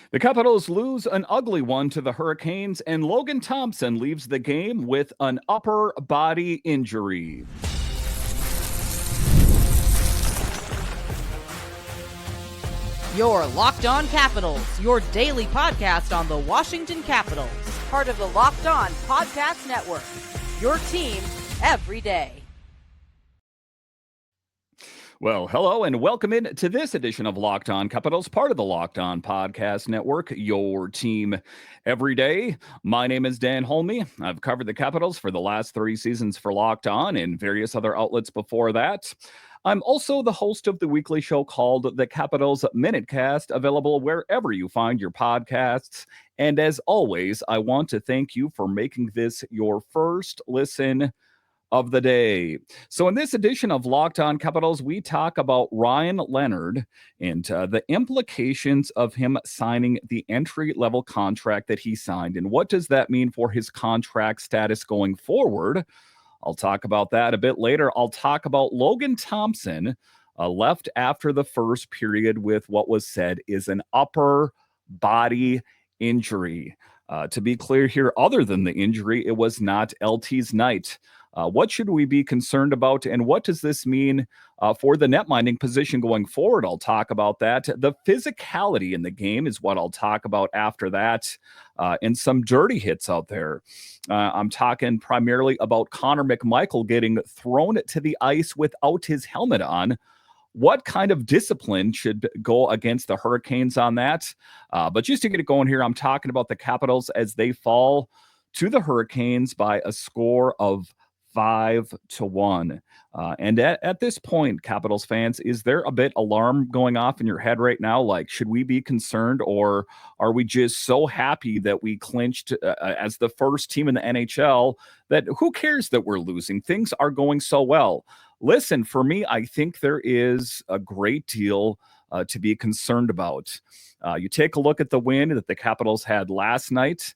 The Capitals lose an ugly one to the Hurricanes, and Logan Thompson leaves the game with an upper body injury. Your Locked On Capitals, your daily podcast on the Washington Capitals. Part of the Locked On Podcast Network. Your team every day. Well, hello and welcome in to this edition of Locked On Capitals, part of the Locked On Podcast Network, your team every day. My name is Dan Holme. I've covered the Capitals for the last 3 seasons for Locked On and various other outlets before that. I'm also the host of the weekly show called The Capitals Minutecast, available wherever you find your podcasts. And as always, I want to thank you for making this your first listen of the day. So in this edition of Locked On Capitals, we talk about Ryan Leonard and the implications of him signing the entry-level contract that he signed. And what does that mean for his contract status going forward? I'll talk about that a bit later. I'll talk about Logan Thompson, left after the first period with what was said is an upper body injury. To be clear here, other than the injury, it was not LT's night. What should we be concerned about, and what does this mean for the netminding position going forward? I'll talk about that. The physicality in the game is what I'll talk about after that, and some dirty hits out there. I'm talking primarily about Connor McMichael getting thrown to the ice without his helmet on. What kind of discipline should go against the Hurricanes on that? But just to get it going here, I'm talking about the Capitals as they fall to the Hurricanes by a score of 5-1. And at this point, Capitals fans, is there a bit alarm going off in your head right now? Like, should we be concerned, or are we just so happy that we clinched as the first team in the NHL that who cares that we're losing? Things are going so well. Listen, for me, I think there is a great deal to be concerned about. You take a look at the win that the Capitals had last night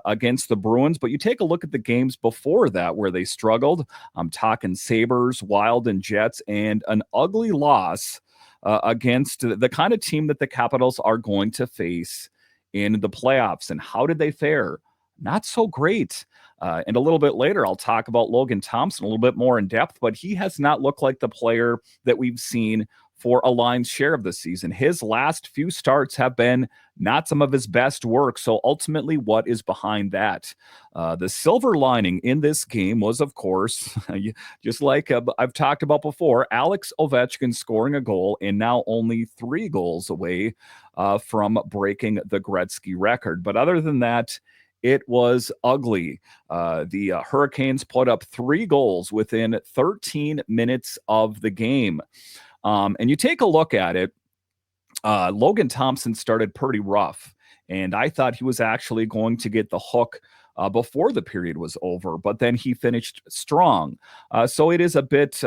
against the Bruins, but you take a look at the games before that where they struggled. I'm talking Sabres, Wild, and Jets, and an ugly loss against the kind of team that the Capitals are going to face in the playoffs. And how did they fare? Not so great. And a little bit later, I'll talk about Logan Thompson a little bit more in depth, but he has not looked like the player that we've seen for a lion's share of the season. His last few starts have been not some of his best work. So ultimately, what is behind that? The silver lining in this game was, of course, just like I've talked about before, Alex Ovechkin scoring a goal and now only 3 goals away from breaking the Gretzky record. But other than that, it was ugly. The Hurricanes put up 3 goals within 13 minutes of the game. And you take a look at it, Logan Thompson started pretty rough, and I thought he was actually going to get the hook before the period was over, but then he finished strong. So it is a bit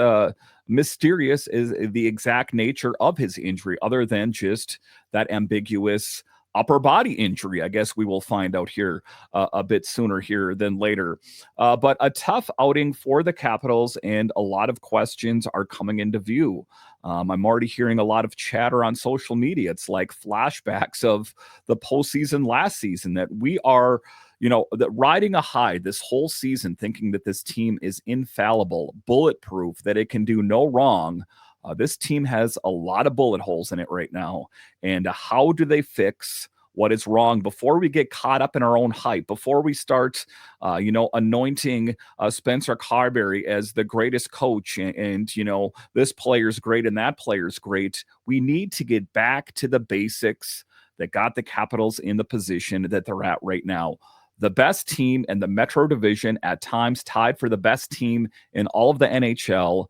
mysterious is the exact nature of his injury, other than just that ambiguous upper body injury. I guess we will find out here a bit sooner here than later. But a tough outing for the Capitals, and a lot of questions are coming into view. I'm already hearing a lot of chatter on social media. It's like flashbacks of the postseason last season, that we are, that riding a high this whole season, thinking that this team is infallible, bulletproof, that it can do no wrong. This team has a lot of bullet holes in it right now. And how do they fix what is wrong before we get caught up in our own hype, before we start, anointing Spencer Carberry as the greatest coach and this player's great and that player's great? We need to get back to the basics that got the Capitals in the position that they're at right now. The best team in the Metro Division, at times tied for the best team in all of the NHL.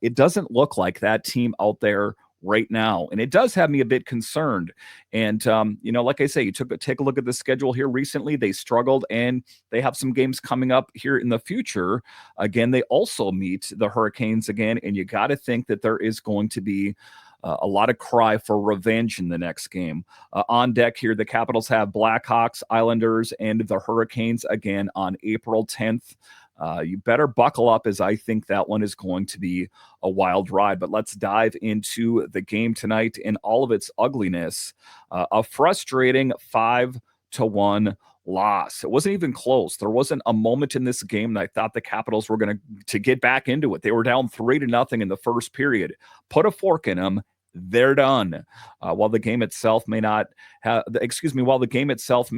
It doesn't look like that team out there right now, and it does have me a bit concerned. And like I say, you take a look at the schedule here recently. They struggled, and they have some games coming up here in the future. Again, they also meet the Hurricanes again, and you got to think that there is going to be a lot of cry for revenge in the next game. On deck here, the Capitals have Blackhawks, Islanders, and the Hurricanes again on April 10th. You better buckle up, as I think that one is going to be a wild ride. But let's dive into the game tonight in all of its ugliness. A frustrating 5-1 loss. It wasn't even close. There wasn't a moment in this game that I thought the Capitals were going to get back into it. They were down 3-0 in the first period. Put a fork in them. They're done. While the game itself may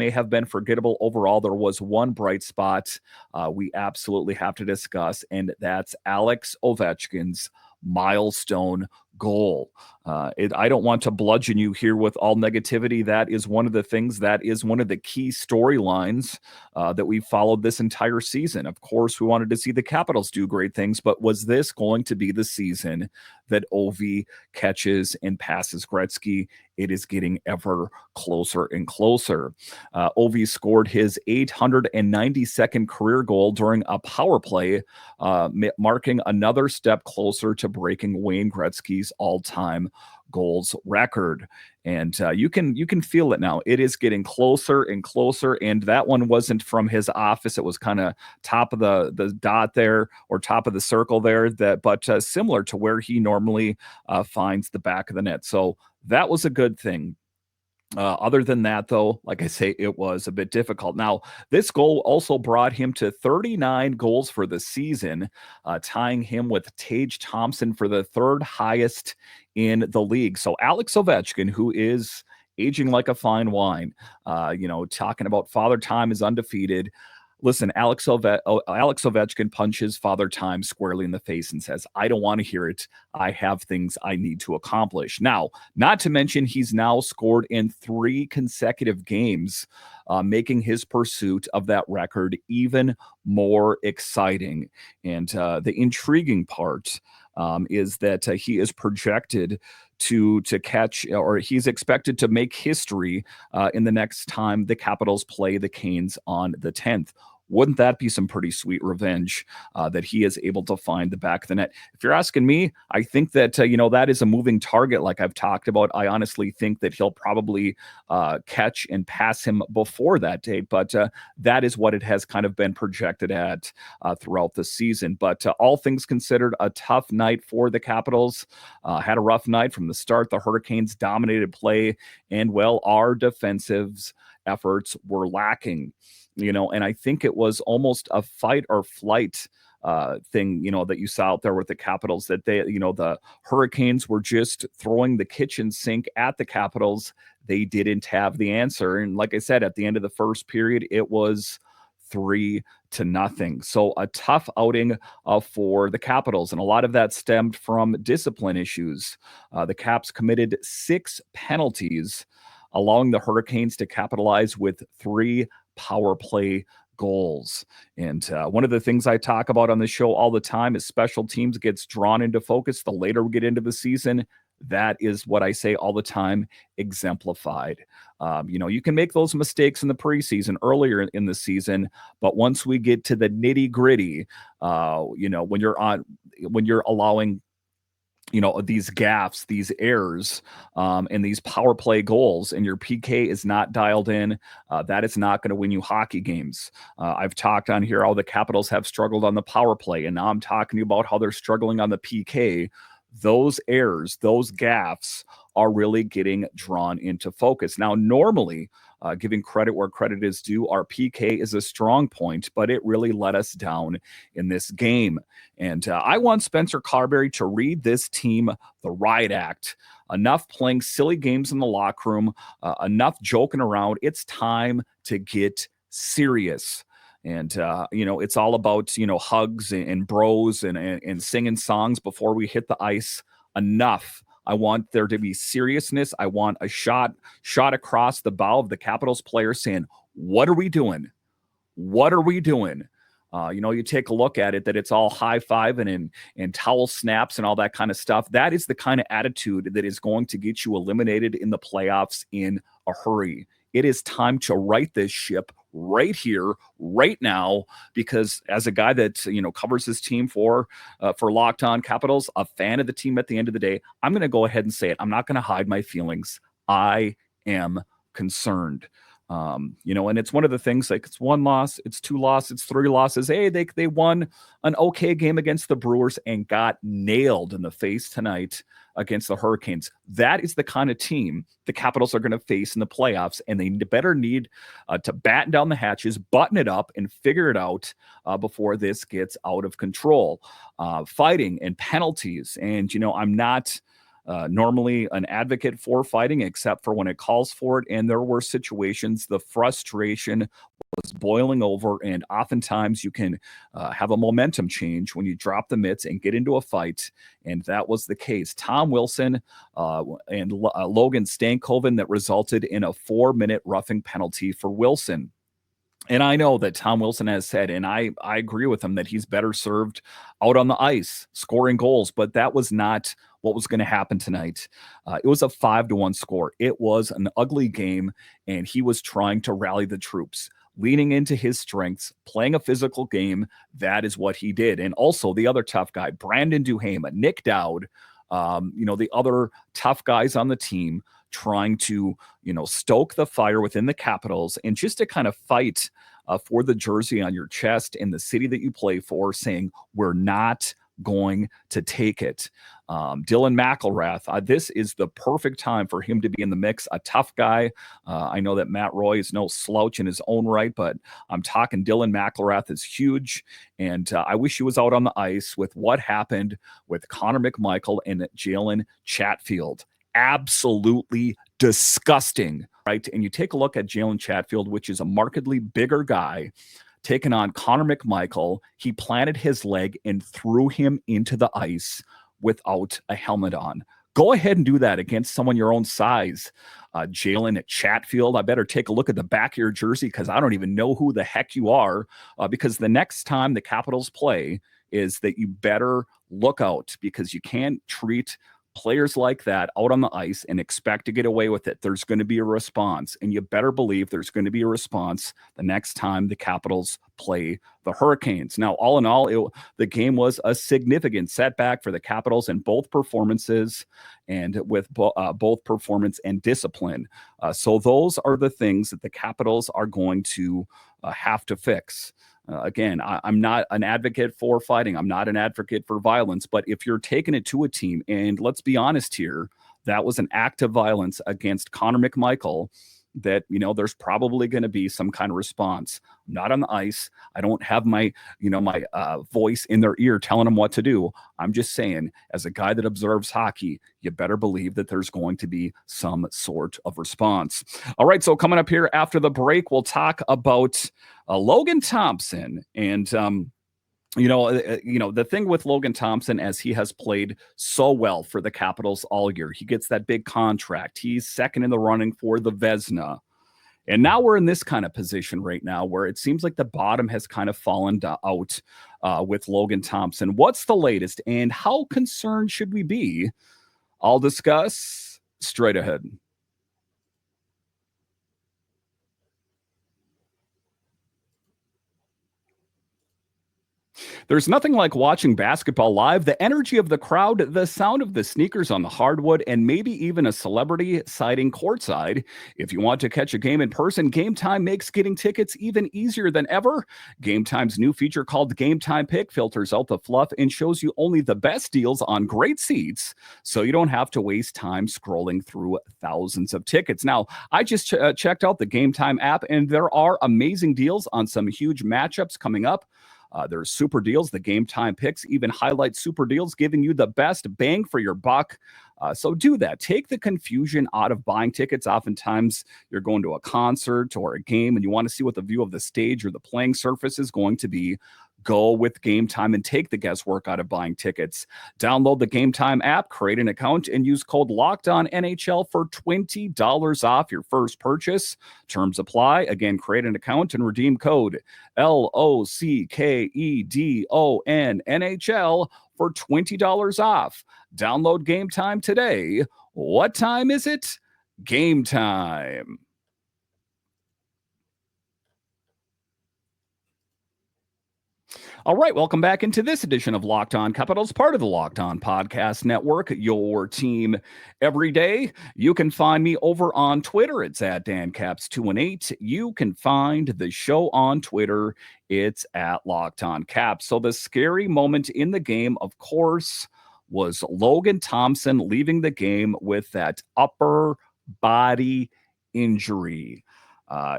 have been forgettable overall, there was one bright spot we absolutely have to discuss, and that's Alex Ovechkin's milestone goal. I don't want to bludgeon you here with all negativity. That is one of the things, that is one of the key storylines that we followed this entire season. Of course, we wanted to see the Capitals do great things, but was this going to be the season that Ovi catches and passes Gretzky? It is getting ever closer and closer. Ovi scored his 892nd career goal during a power play, marking another step closer to breaking Wayne Gretzky's all-time goals record. And you can feel it now. It is getting closer and closer. And that one wasn't from his office. It was kind of top of the dot there, or top of the circle there, but similar to where he normally finds the back of the net. So that was a good thing. Other than that, though, like I say, it was a bit difficult. Now, this goal also brought him to 39 goals for the season, tying him with Tage Thompson for the third highest in the league. So Alex Ovechkin, who is aging like a fine wine, talking about Father Time is undefeated. Listen, Alex Ovechkin punches Father Time squarely in the face and says, I don't want to hear it. I have things I need to accomplish. Now, not to mention, he's now scored in 3 consecutive games, making his pursuit of that record even more exciting. And the intriguing part is that he is projected to catch, or he's expected to make history in the next time the Capitals play the Canes on the 10th. Wouldn't that be some pretty sweet revenge that he is able to find the back of the net? If you're asking me, I think that, that is a moving target like I've talked about. I honestly think that he'll probably catch and pass him before that date, but that is what it has kind of been projected at throughout the season. But all things considered, a tough night for the Capitals. Had a rough night from the start. The Hurricanes dominated play, and, well, our defensive efforts were lacking. And I think it was almost a fight or flight thing, that you saw out there with the Capitals, that they, the Hurricanes were just throwing the kitchen sink at the Capitals. They didn't have the answer. And like I said, at the end of the first period, it was 3-0. So a tough outing for the Capitals. And a lot of that stemmed from discipline issues. The Caps committed 6 penalties, allowing the Hurricanes to capitalize with 3 power play goals. And one of the things I talk about on the show all the time is special teams gets drawn into focus the later we get into the season. That is what I say all the time, exemplified. You can make those mistakes in the preseason, earlier in the season, but once we get to the nitty gritty, when you're allowing these gaffes, these errors, and these power play goals, and your PK is not dialed in, that is not going to win you hockey games. I've talked on here how the Capitals have struggled on the power play, and now I'm talking about how they're struggling on the PK. Those errors, those gaffes are really getting drawn into focus. Now, normally, giving credit where credit is due, our PK is a strong point, but it really let us down in this game. And I want Spencer Carberry to read this team the riot act. Enough playing silly games in the locker room, enough joking around. It's time to get serious. And, it's all about, hugs and bros and singing songs before we hit the ice. Enough. I want there to be seriousness. I want a shot across the bow of the Capitals player saying, what are we doing? What are we doing? You take a look at it, that it's all high-fiving and towel snaps and all that kind of stuff. That is the kind of attitude that is going to get you eliminated in the playoffs in a hurry. It is time to right this ship right here, right now, because as a guy that, covers his team for Locked On Capitals, a fan of the team at the end of the day, I'm going to go ahead and say it. I'm not going to hide my feelings. I am concerned. And it's one of the things, like, it's one loss, it's two losses, it's three losses. Hey, they won an okay game against the Brewers and got nailed in the face tonight against the Hurricanes. That is the kind of team the Capitals are going to face in the playoffs, and they better need to batten down the hatches, button it up, and figure it out before this gets out of control. Fighting and penalties, and I'm not normally an advocate for fighting, except for when it calls for it. And there were situations, the frustration was boiling over, and oftentimes you can have a momentum change when you drop the mitts and get into a fight. And that was the case. Tom Wilson and Logan Stankoven, that resulted in a 4-minute roughing penalty for Wilson. And I know that Tom Wilson has said, and I agree with him, that he's better served out on the ice, scoring goals. But that was not what was going to happen tonight. It was a 5-1 score. It was an ugly game, and he was trying to rally the troops, leaning into his strengths, playing a physical game. That is what he did. And also the other tough guy, Brandon Duhame, Nick Dowd, the other tough guys on the team, trying to, stoke the fire within the Capitals, and just to kind of fight for the jersey on your chest in the city that you play for, saying, we're not going to take it. Dylan McElrath, this is the perfect time for him to be in the mix. A tough guy. I know that Matt Roy is no slouch in his own right, but I'm talking Dylan McElrath is huge. And I wish he was out on the ice with what happened with Connor McMichael and Jalen Chatfield. Absolutely disgusting, right? And you take a look at Jalen Chatfield, which is a markedly bigger guy, taking on Connor McMichael. He planted his leg and threw him into the ice without a helmet on. Go ahead and do that against someone your own size. Jalen Chatfield, I better take a look at the back of your jersey, because I don't even know who the heck you are, because the next time the Capitals play is that you better look out, because you can't treat players like that out on the ice and expect to get away with it. There's going to be a response, and you better believe there's going to be a response the next time the Capitals play the Hurricanes. Now, all in all, the game was a significant setback for the Capitals in both performances, and with both performance and discipline. So those are the things that the Capitals are going to have to fix. Again, I'm not an advocate for fighting. I'm not an advocate for violence. But if you're taking it to a team, and let's be honest here, that was an act of violence against Connor McMichael, that, there's probably going to be some kind of response. I'm not on the ice. I don't have my voice in their ear telling them what to do. I'm just saying, as a guy that observes hockey, you better believe that there's going to be some sort of response. All right, so coming up here after the break, we'll talk about Logan Thompson. And the thing with Logan Thompson, as he has played so well for the Capitals all year, he gets that big contract. He's second in the running for the Vezina. And now we're in this kind of position right now where it seems like the bottom has kind of fallen out with Logan Thompson. What's the latest, and how concerned should we be? I'll discuss straight ahead. There's nothing like watching basketball live. The energy of the crowd, the sound of the sneakers on the hardwood, and maybe even a celebrity sighting courtside. If you want to catch a game in person, Game Time makes getting tickets even easier than ever. Game Time's new feature called Game Time Pick filters out the fluff and shows you only the best deals on great seats, so you don't have to waste time scrolling through thousands of tickets. Now, I just checked out the Game Time app, and there are amazing deals on some huge matchups coming up. There's super deals. The Game Time picks even highlight super deals, giving you the best bang for your buck. So do that. Take the confusion out of buying tickets. Oftentimes you're going to a concert or a game and you want to see what the view of the stage or the playing surface is going to be. Go with Game Time and take the guesswork out of buying tickets. Download the Game Time app, create an account, and use code LOCKEDONNHL for $20 off your first purchase. Terms apply. Again, create an account and redeem code LOCKEDONNHL for $20 off. Download Game Time today. What time is it? Game time. All right, welcome back into this edition of Locked On Capitals, part of the Locked On Podcast Network, your team every day. You can find me over on Twitter. It's at DanCaps218. You can find the show on Twitter. It's at Locked On Caps. So the scary moment in the game, of course, was Logan Thompson leaving the game with that upper body injury.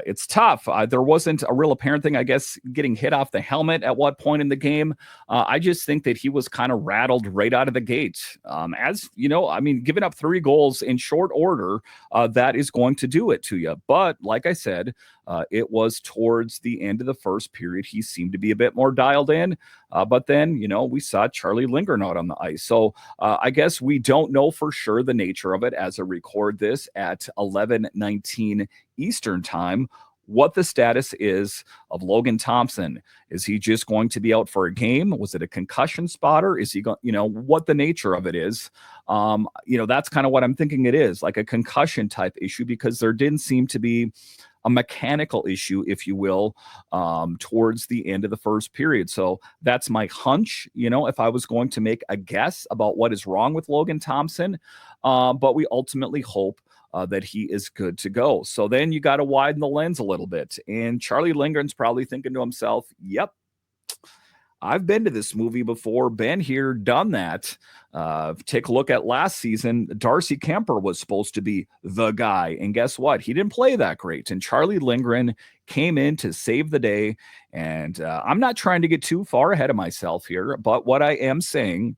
It's tough. There wasn't a real apparent thing, I guess, getting hit off the helmet at what point in the game. I just think that he was kind of rattled right out of the gate. As you know, I mean, giving up 3 goals in short order, that is going to do it to you. But like I said, it was towards the end of the first period. He seemed to be a bit more dialed in. But then, we saw Charlie Lindgren out on the ice. So I guess we don't know for sure the nature of it as I record this at 11:19 Eastern time, what the status is of Logan Thompson. Is he just going to be out for a game? Was it a concussion spotter? Is he going, what the nature of it is? That's kind of what I'm thinking it is, like a concussion type issue, because there didn't seem to be a mechanical issue, if you will, towards the end of the first period. So that's my hunch, if I was going to make a guess about what is wrong with Logan Thompson. But we ultimately hope that he is good to go. So then you got to widen the lens a little bit. And Charlie Lindgren's probably thinking to himself, yep, I've been to this movie before, been here, done that. Take a look at last season. Darcy Kemper was supposed to be the guy. And guess what? He didn't play that great. And Charlie Lindgren came in to save the day. And I'm not trying to get too far ahead of myself here, but what I am saying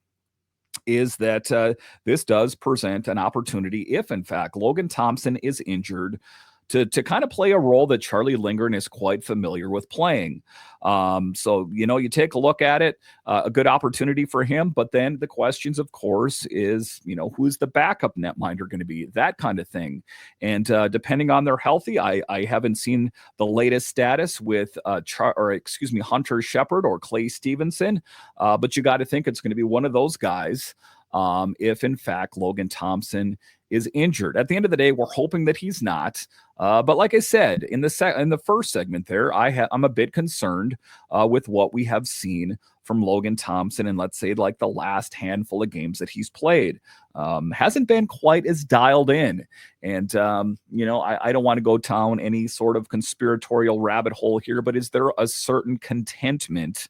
is that this does present an opportunity if, in fact, Logan Thompson is injured to kind of play a role that Charlie Lindgren is quite familiar with playing. So, you take a look at it, a good opportunity for him. But then the questions, of course, is, who's the backup netminder going to be? That kind of thing. And depending on their healthy, I haven't seen the latest status with Hunter Shepard or Clay Stevenson. But you got to think it's going to be one of those guys. If in fact Logan Thompson is injured. At the end of the day, we're hoping that he's not. But like I said, in the first segment there, I'm a bit concerned with what we have seen from Logan Thompson and let's say like the last handful of games that he's played. Hasn't been quite as dialed in. And, I don't want to go down any sort of conspiratorial rabbit hole here, but is there a certain contentment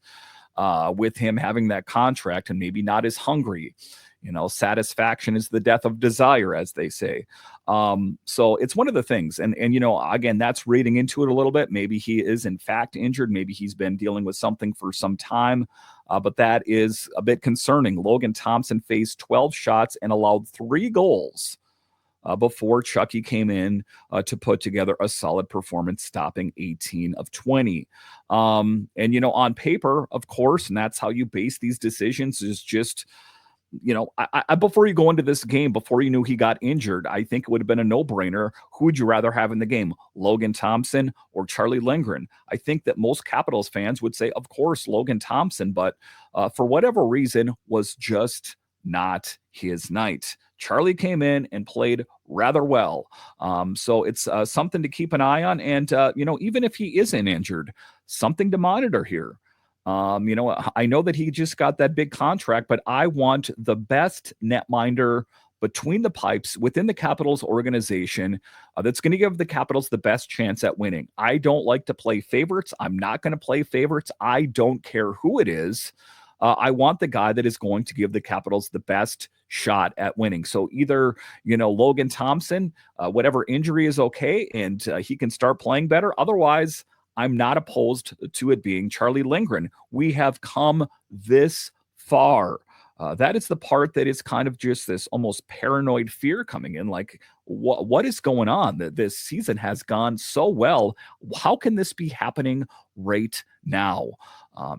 with him having that contract and maybe not as hungry? Satisfaction is the death of desire, as they say. So it's one of the things. And again, that's reading into it a little bit. Maybe he is in fact injured. Maybe he's been dealing with something for some time. But that is a bit concerning. Logan Thompson faced 12 shots and allowed 3 goals before Chucky came in to put together a solid performance, stopping 18 of 20. And, on paper, of course, and that's how you base these decisions is just, I before you go into this game, before you knew he got injured, I think it would have been a no-brainer. Who would you rather have in the game, Logan Thompson or Charlie Lindgren? I think that most Capitals fans would say, of course, Logan Thompson, but for whatever reason was just not his night. Charlie came in and played rather well. So it's something to keep an eye on. And, even if he isn't injured, something to monitor here. I know that he just got that big contract, but I want the best netminder between the pipes within the Capitals organization that's going to give the Capitals the best chance at winning. I don't like to play favorites. I'm not going to play favorites. I don't care who it is. I want the guy that is going to give the Capitals the best shot at winning. So either, Logan Thompson, whatever injury is okay, and he can start playing better. Otherwise, I'm not opposed to it being Charlie Lindgren. We have come this far. That is the part that is kind of just this almost paranoid fear coming in. Like, what is going on? That this season has gone so well. How can this be happening right now?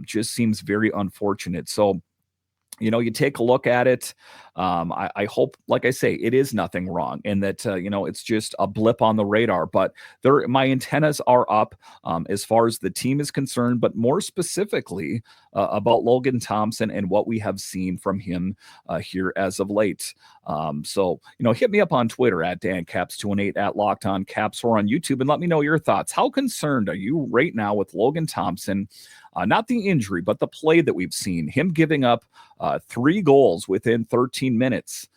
Just seems very unfortunate. So, you take a look at it. I hope, like I say, it is nothing wrong and that, it's just a blip on the radar. But my antennas are up as far as the team is concerned, but more specifically about Logan Thompson and what we have seen from him here as of late. So, hit me up on Twitter at DanCaps218 at Locked On Caps or on YouTube and let me know your thoughts. How concerned are you right now with Logan Thompson? Not the injury, but the play that we've seen, him giving up 3 goals within 13 minutes.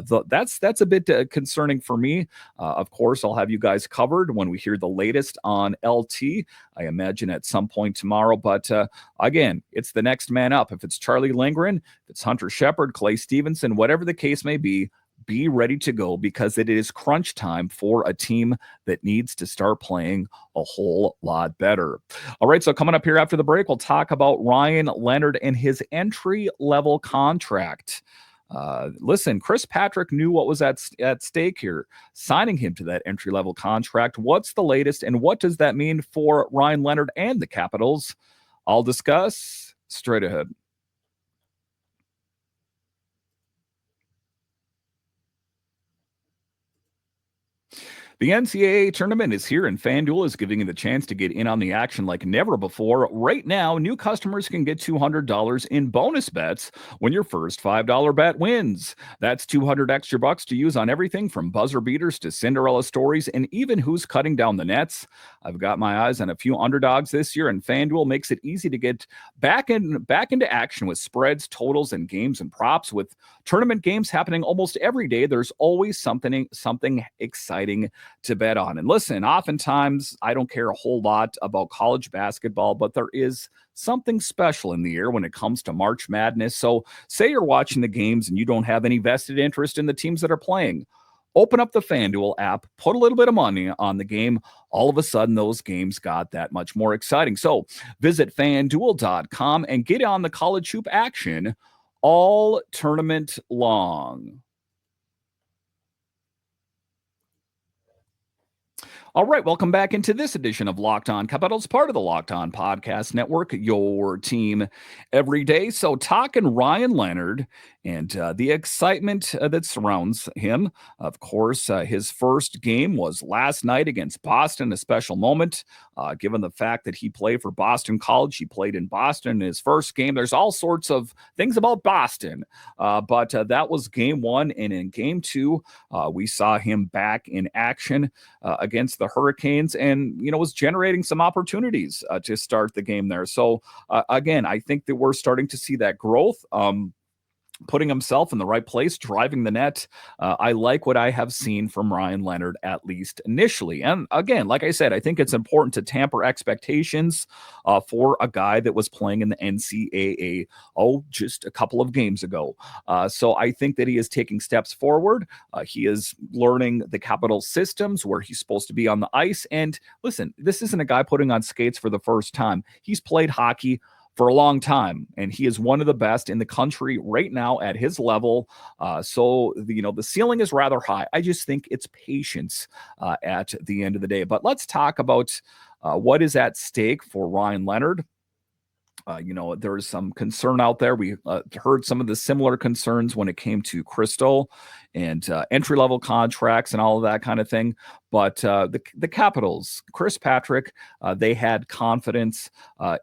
That's a bit concerning for me. Of course, I'll have you guys covered when we hear the latest on LT. I imagine at some point tomorrow. But again, it's the next man up. If it's Charlie Lindgren, if it's Hunter Shepard, Clay Stevenson, whatever the case may be ready to go because it is crunch time for a team that needs to start playing a whole lot better. All right, so coming up here after the break, we'll talk about Ryan Leonard and his entry-level contract. Listen, Chris Patrick knew what was at stake here, signing him to that entry-level contract. What's the latest, and what does that mean for Ryan Leonard and the Capitals? I'll discuss straight ahead. The NCAA tournament is here, and FanDuel is giving you the chance to get in on the action like never before. Right now, new customers can get $200 in bonus bets when your first $5 bet wins. That's 200 extra bucks to use on everything from buzzer beaters to Cinderella stories and even who's cutting down the nets. I've got my eyes on a few underdogs this year, and FanDuel makes it easy to get back into action with spreads, totals, and games and props. With tournament games happening almost every day, there's always something exciting to bet on. And listen, oftentimes I don't care a whole lot about college basketball, but there is something special in the air when it comes to March Madness. So say you're watching the games and you don't have any vested interest in the teams that are playing. Open up the FanDuel app, put a little bit of money on the game. All of a sudden, those games got that much more exciting. So visit FanDuel.com and get on the college hoop action all tournament long. All right, welcome back into this edition of Locked On Capitals, part of the Locked On Podcast Network, your team every day. So talking Ryan Leonard and the excitement that surrounds him. Of course, his first game was last night against Boston, a special moment, given the fact that he played for Boston College. He played in Boston in his first game. There's all sorts of things about Boston, but that was game 1. And in game 2, we saw him back in action against the Hurricanes and, was generating some opportunities to start the game there. So, again, I think that we're starting to see that growth. Putting himself in the right place, driving the net. I like what I have seen from Ryan Leonard, at least initially. And again, like I said, I think it's important to temper expectations for a guy that was playing in the NCAA, just a couple of games ago. So I think that he is taking steps forward. He is learning the Capital systems where he's supposed to be on the ice. And listen, this isn't a guy putting on skates for the first time. He's played hockey for a long time, and he is one of the best in the country right now at his level. So the ceiling is rather high. I just think it's patience at the end of the day. But let's talk about what is at stake for Ryan Leonard. There's some concern out there. We heard some of the similar concerns when it came to Crystal and entry-level contracts and all of that kind of thing. But the Capitals, Chris Patrick, they had confidence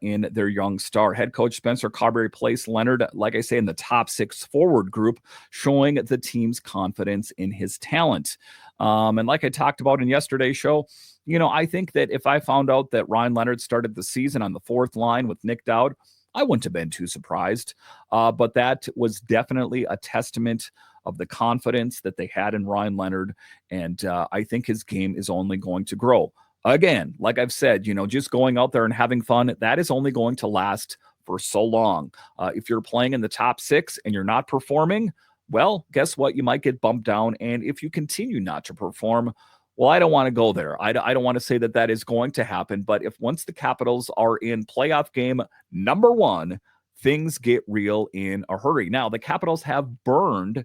in their young star. Head coach Spencer Carberry placed Leonard, like I say, in the top 6 forward group, showing the team's confidence in his talent. And like I talked about in yesterday's show, I think that if I found out that Ryan Leonard started the season on the 4th line with Nick Dowd, I wouldn't have been too surprised. But that was definitely a testament of the confidence that they had in Ryan Leonard. And I think his game is only going to grow. Again, like I've said, just going out there and having fun, that is only going to last for so long. If you're playing in the top 6 and you're not performing, well, guess what? You might get bumped down. And if you continue not to perform, well, I don't want to go there. I don't want to say that is going to happen. But if once the Capitals are in playoff game number 1, things get real in a hurry. Now, the Capitals have burned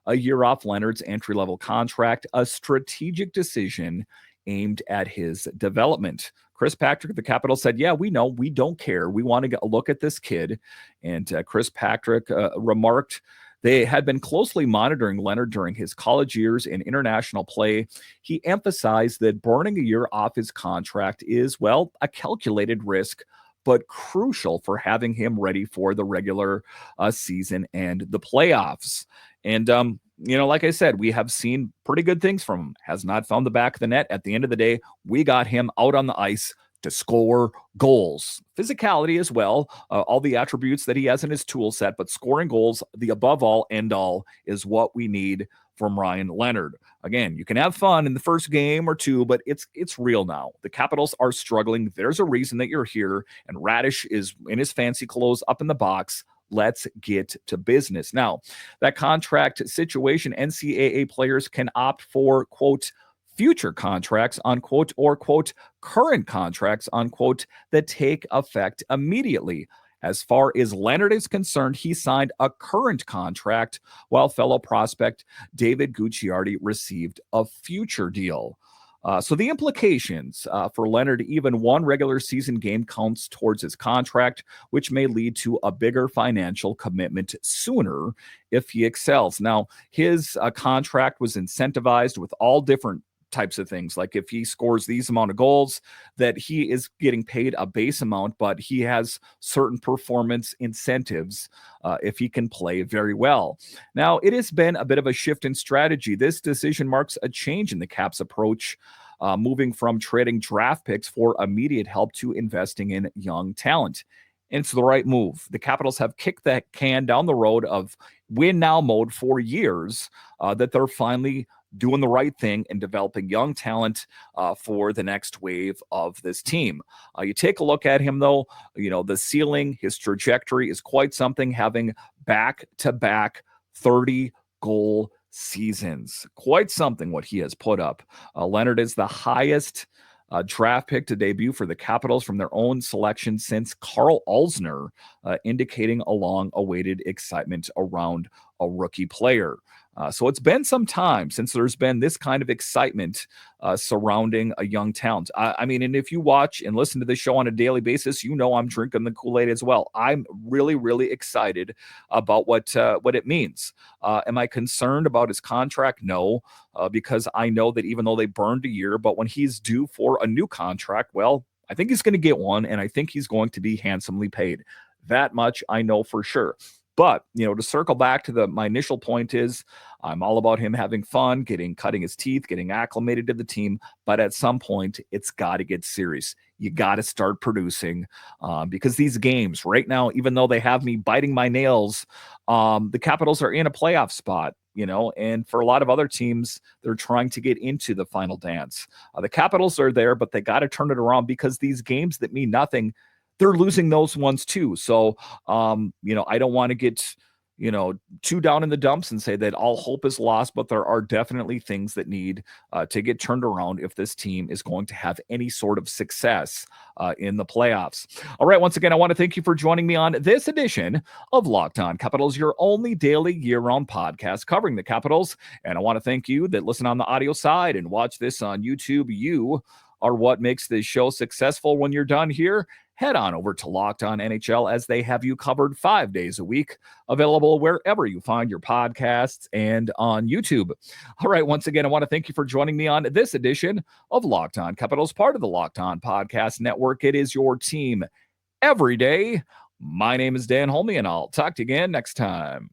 a year off Leonard's entry-level contract, a strategic decision aimed at his development. Chris Patrick of the Capitals said, yeah, we know, we don't care. We want to get a look at this kid. And Chris Patrick remarked They had been closely monitoring Leonard during his college years in international play. He emphasized that burning a year off his contract is, well, a calculated risk, but crucial for having him ready for the regular season and the playoffs. And, like I said, we have seen pretty good things from him. Has not found the back of the net. At the end of the day, we got him out on the ice to score goals. Physicality as well, all the attributes that he has in his tool set, but scoring goals, the above all, end all, is what we need from Ryan Leonard. Again, you can have fun in the first game or two, but it's real now. The Capitals are struggling. There's a reason that you're here, and Radish is in his fancy clothes up in the box. Let's get to business. Now, that contract situation, NCAA players can opt for, quote, future contracts, unquote, or, quote, current contracts, unquote, that take effect immediately. As far as Leonard is concerned, he signed a current contract, while fellow prospect David Gucciardi received a future deal. So the implications for Leonard, even one regular season game counts towards his contract, which may lead to a bigger financial commitment sooner if he excels. Now, his contract was incentivized with all different types of things. Like if he scores these amount of goals, that he is getting paid a base amount, but he has certain performance incentives if he can play very well. Now, it has been a bit of a shift in strategy. This decision marks a change in the Caps' approach, moving from trading draft picks for immediate help to investing in young talent. And it's the right move. The Capitals have kicked that can down the road of win now mode for years, that they're finally doing the right thing and developing young talent for the next wave of this team. You take a look at him, though, the ceiling, his trajectory is quite something, having back-to-back 30-goal seasons. Quite something what he has put up. Leonard is the highest draft pick to debut for the Capitals from their own selection since Carl Alzner, indicating a long-awaited excitement around a rookie player. So it's been some time since there's been this kind of excitement surrounding a young talent. I mean, and if you watch and listen to this show on a daily basis, I'm drinking the Kool-Aid as well. I'm really, really excited about what it means. Am I concerned about his contract? No, because I know that even though they burned a year, but when he's due for a new contract, well, I think he's going to get one, and I think he's going to be handsomely paid. That much I know for sure. But, to circle back to my initial point is I'm all about him having fun, cutting his teeth, getting acclimated to the team. But at some point, it's got to get serious. You got to start producing because these games right now, even though they have me biting my nails, the Capitals are in a playoff spot. And for a lot of other teams, they're trying to get into the final dance. The Capitals are there, but they got to turn it around because these games that mean nothing, they're losing those ones too. So, I don't want to get, too down in the dumps and say that all hope is lost, but there are definitely things that need to get turned around if this team is going to have any sort of success in the playoffs. All right. Once again, I want to thank you for joining me on this edition of Locked On Capitals, your only daily year-round podcast covering the Capitals. And I want to thank you that listen on the audio side and watch this on YouTube. You are what makes this show successful. When you're done here, head on over to Locked On NHL, as they have you covered 5 days a week, available wherever you find your podcasts and on YouTube. All right, once again, I want to thank you for joining me on this edition of Locked On Capitals, part of the Locked On Podcast Network. It is your team every day. My name is Dan Holme, and I'll talk to you again next time.